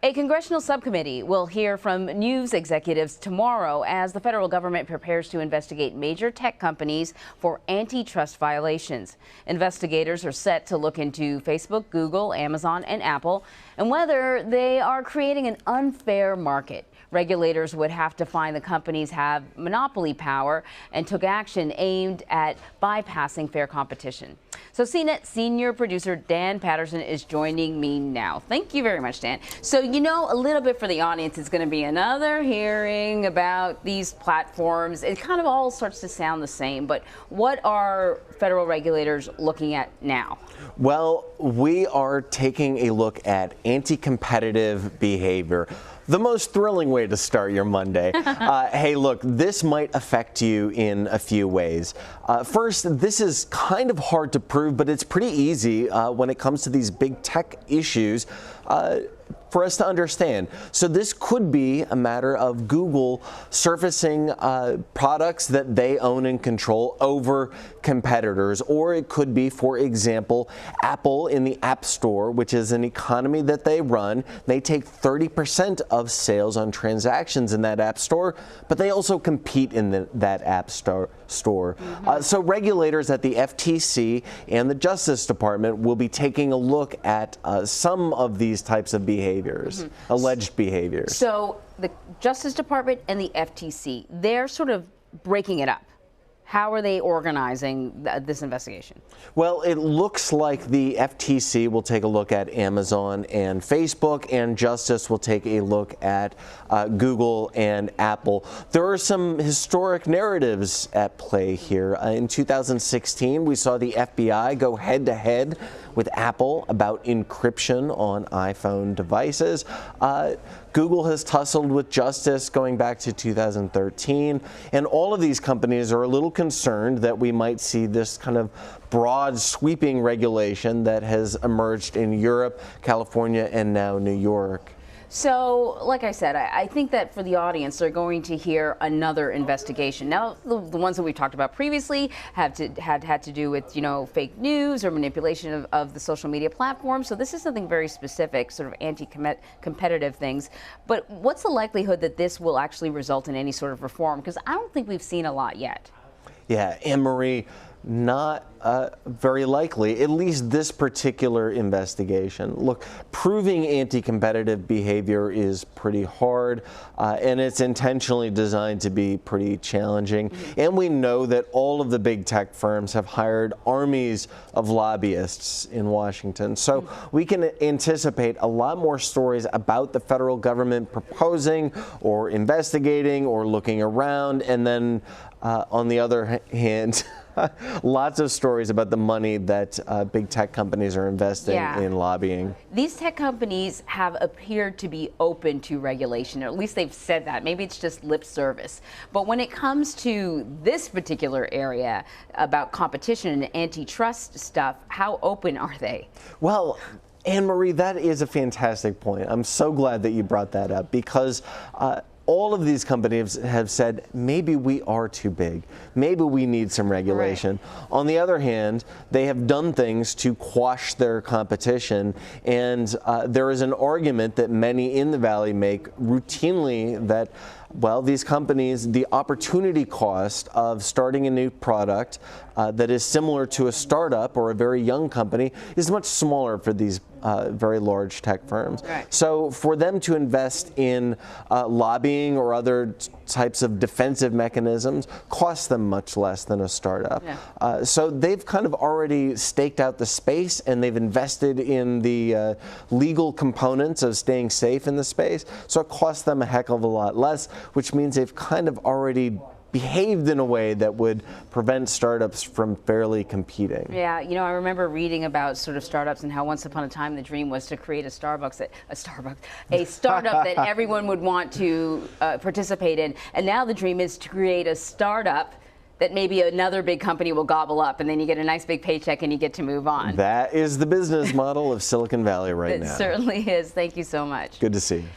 A congressional subcommittee will hear from news executives tomorrow as the federal government prepares to investigate major tech companies for antitrust violations. Investigators are set to look into Facebook, Google, Amazon, and Apple, and whether they are creating an unfair market. Regulators would have to find the companies have monopoly power and took action aimed at bypassing fair competition. So CNET senior producer Dan Patterson is joining me now. Thank you very much, Dan. So you know, a little bit for the audience, it's going to be another hearing about these platforms. It kind of all starts to sound the same, but what are federal regulators looking at now? Well, we are taking a look at anti-competitive behavior. The most thrilling way to start your Monday. Hey, look, this might affect you in a few ways. First, this is kind of hard to prove, but it's pretty easy when it comes to these big tech issues for us to understand. So this could be a matter of Google surfacing products that they own and control over competitors, or it could be, for example, Apple in the App Store, which is an economy that they run. They take 30% of sales on transactions in that App Store, but they also compete in that App Store. So regulators at the FTC and the Justice Department will be taking a look at some of these types of behaviors, alleged behaviors. So the Justice Department and the FTC, they're sort of breaking it up. How are they organizing this investigation? Well, it looks like the FTC will take a look at Amazon and Facebook, and Justice will take a look at Google and Apple. There are some historic narratives at play here. In 2016, we saw the FBI go head-to-head with Apple about encryption on iPhone devices. Google has tussled with Justice going back to 2013, and all of these companies are a little concerned that we might see this kind of broad sweeping regulation that has emerged in Europe, California, and now New York. So, like I said, I think that for the audience, they're going to hear another investigation. Now, the ones that we've talked about previously had to do with, you know, fake news or manipulation of the social media platforms. So this is something very specific, sort of anti-competitive things. But what's the likelihood that this will actually result in any sort of reform? Because I don't think we've seen a lot yet. Yeah, Anne-Marie, not very likely, at least this particular investigation. Look, proving anti-competitive behavior is pretty hard, and it's intentionally designed to be pretty challenging. And we know that all of the big tech firms have hired armies of lobbyists in Washington. So we can anticipate a lot more stories about the federal government proposing or investigating or looking around, and then on the other hand, lots of stories about the money that big tech companies are investing in lobbying. These tech companies have appeared to be open to regulation, or at least they've said that. Maybe it's just lip service. But when it comes to this particular area about competition and antitrust stuff, how open are they? Well, Anne-Marie, that is a fantastic point. I'm so glad that you brought that up, because all of these companies have said, maybe we are too big. Maybe we need some regulation. Right. On the other hand, they have done things to quash their competition. And there is an argument that many in the Valley make routinely that, well, these companies, the opportunity cost of starting a new product that is similar to a startup or a very young company is much smaller for these very large tech firms. Right. So for them to invest in lobbying or other types of defensive mechanisms costs them much less than a startup. Yeah. So they've kind of already staked out the space, and they've invested in the legal components of staying safe in the space. So it costs them a heck of a lot less, which means they've kind of already behaved in a way that would prevent startups from fairly competing. Yeah, you know, I remember reading about sort of startups and how once upon a time the dream was to create a startup that everyone would want to participate in, and now the dream is to create a startup that maybe another big company will gobble up, and then you get a nice big paycheck and you get to move on. That is the business model of Silicon Valley right now. It certainly is. Thank you so much. Good to see you.